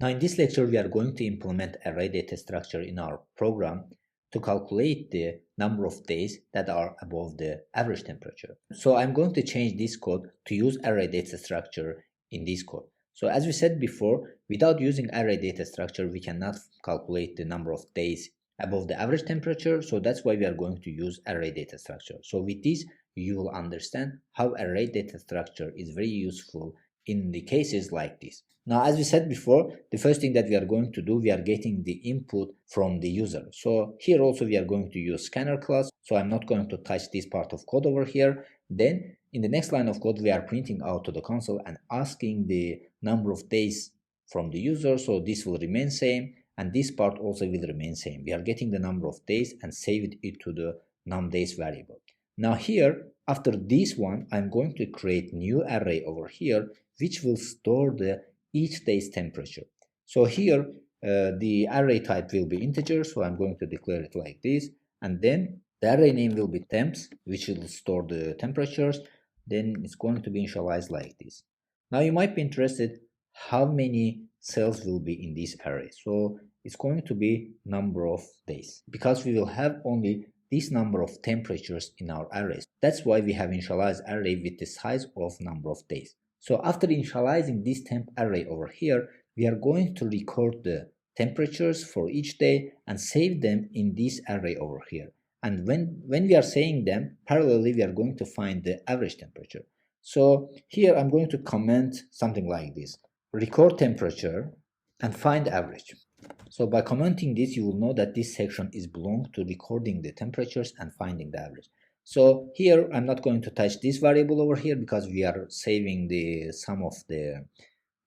Now in this lecture, we are going to implement array data structure in our program to calculate the number of days that are above the average temperature. So I'm going to change this code to use array data structure in this code. So as we said before, without using array data structure, we cannot calculate the number of days above the average temperature. So that's why we are going to use array data structure. So with this, you will understand how array data structure is very useful in the cases like this. Now, as we said before, the first thing that we are going to do, we are getting the input from the user. So here also we are going to use scanner class. So I'm not going to touch this part of code over here. Then in the next line of code, we are printing out to the console and asking the number of days from the user. So this will remain same. And this part also will remain same. We are getting the number of days and saved it to the numDays variable. Now here, after this one, I'm going to create new array over here, which will store the each day's temperature. So here the array type will be integer, so I'm going to declare it like this, and then the array name will be temps, which will store the temperatures. Then it's going to be initialized like this. Now you might be interested how many cells will be in this array. So it's going to be number of days, because we will have only this number of temperatures in our arrays. That's why we have initialized array with the size of number of days. So after initializing this temp array over here, we are going to record the temperatures for each day and save them in this array over here. And when we are saying them, parallelly we are going to find the average temperature. So here I'm going to comment something like this: record temperature and find average. So by commenting this, you will know that this section is belong to recording the temperatures and finding the average. So here I'm not going to touch this variable over here because we are saving the sum of the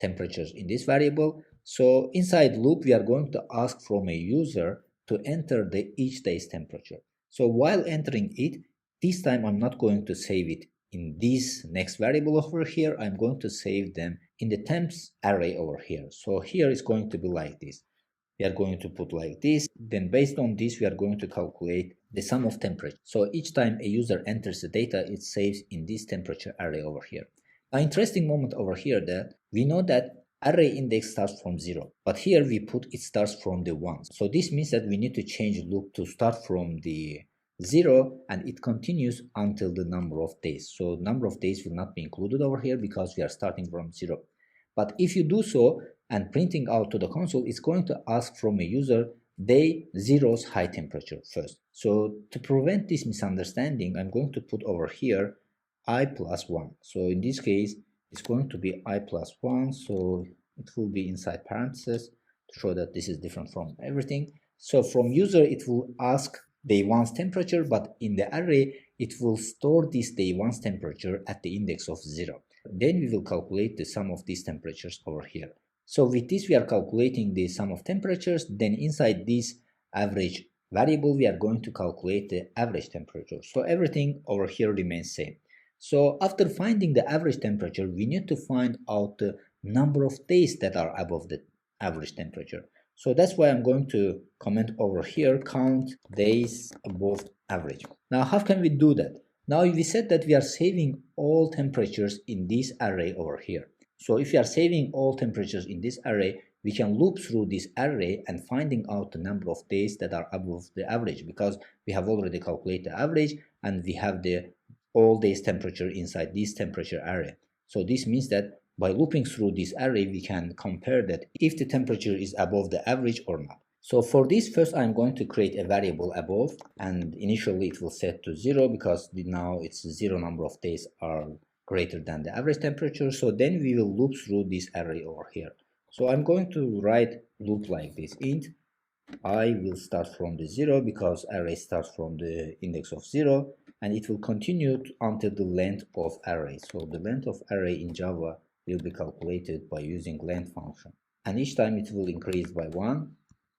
temperatures in this variable. So inside loop, we are going to ask from a user to enter the each day's temperature. So while entering it, this time I'm not going to save it in this next variable over here. I'm going to save them in the temps array over here. So here it's going to be like this. We are going to put like this. Then based on this, we are going to calculate the sum of temperature. So each time a user enters the data, it saves in this temperature array over here. An interesting moment over here that we know that array index starts from 0, but here we put it starts from the 1. So this means that we need to change loop to start from the 0 and it continues until the number of days. So number of days will not be included over here because we are starting from 0. But if you do so and printing out to the console, it's going to ask from a user day 0's high temperature first. So to prevent this misunderstanding, I'm going to put over here I plus 1. So in this case, it's going to be I plus 1. So it will be inside parentheses to show that this is different from everything. So from user, it will ask day 1's temperature, but in the array, it will store this day 1's temperature at the index of 0. Then we will calculate the sum of these temperatures over here. So with this, we are calculating the sum of temperatures. Then inside this average variable, we are going to calculate the average temperature. So everything over here remains same. So after finding the average temperature, we need to find out the number of days that are above the average temperature. So that's why I'm going to comment over here, count days above average. Now, how can we do that? Now, we said that we are saving all temperatures in this array over here. So if you are saving all temperatures in this array, we can loop through this array and finding out the number of days that are above the average, because we have already calculated the average and we have the all days temperature inside this temperature array. So this means that by looping through this array, we can compare that if the temperature is above the average or not. So for this, first I'm going to create a variable above, and initially it will set to 0 because now it's 0 number of days are greater than the average temperature. So then we will loop through this array over here. So I'm going to write loop like this: int I will start from the 0 because array starts from the index of 0, and it will continue until the length of array. So the length of array in Java will be calculated by using length function, and each time it will increase by 1.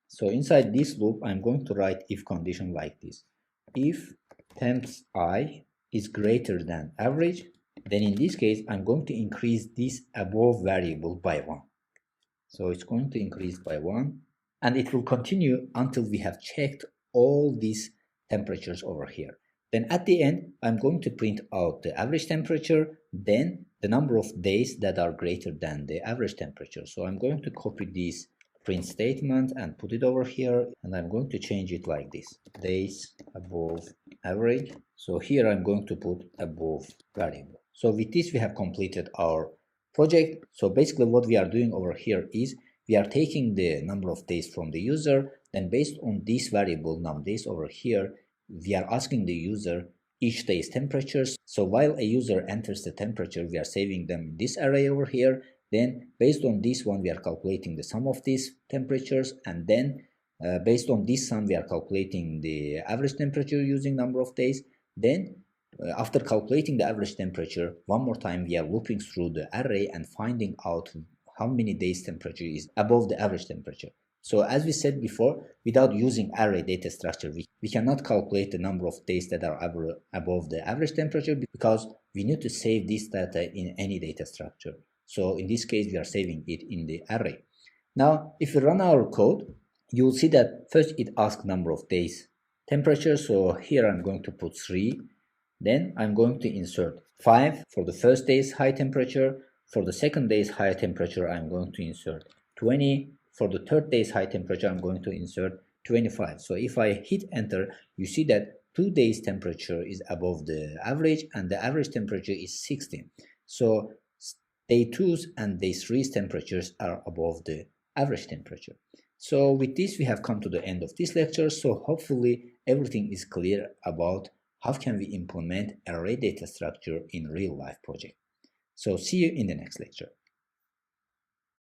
So inside this loop, I'm going to write if condition like this: if temps I is greater than average, then in this case, I'm going to increase this above variable by 1. So it's going to increase by 1, and it will continue until we have checked all these temperatures over here. Then at the end, I'm going to print out the average temperature, then the number of days that are greater than the average temperature. So I'm going to copy this print statement and put it over here, and I'm going to change it like this: days above average. So here I'm going to put above variable. So with this we have completed our project. So basically what we are doing over here is we are taking the number of days from the user, then based on this variable numDays over here, we are asking the user each day's temperatures. So while a user enters the temperature, we are saving them in this array over here. Then based on this one, we are calculating the sum of these temperatures, and then based on this sum, we are calculating the average temperature using number of days. Then after calculating the average temperature, one more time we are looping through the array and finding out how many days temperature is above the average temperature. So as we said before, without using array data structure, we cannot calculate the number of days that are above the average temperature, because we need to save this data in any data structure. So in this case, we are saving it in the array. Now, if we run our code, you will see that first it asks number of days temperature. So here I'm going to put 3. Then I'm going to insert 5 for the first day's high temperature. For the second day's high temperature, I'm going to insert 20. For the third day's high temperature, I'm going to insert 25. So if I hit enter, you see that 2 days temperature is above the average and the average temperature is 16. So day 2's and day 3's temperatures are above the average temperature. So with this, we have come to the end of this lecture. So hopefully everything is clear about how can we implement array data structure in real life project. So see you in the next lecture.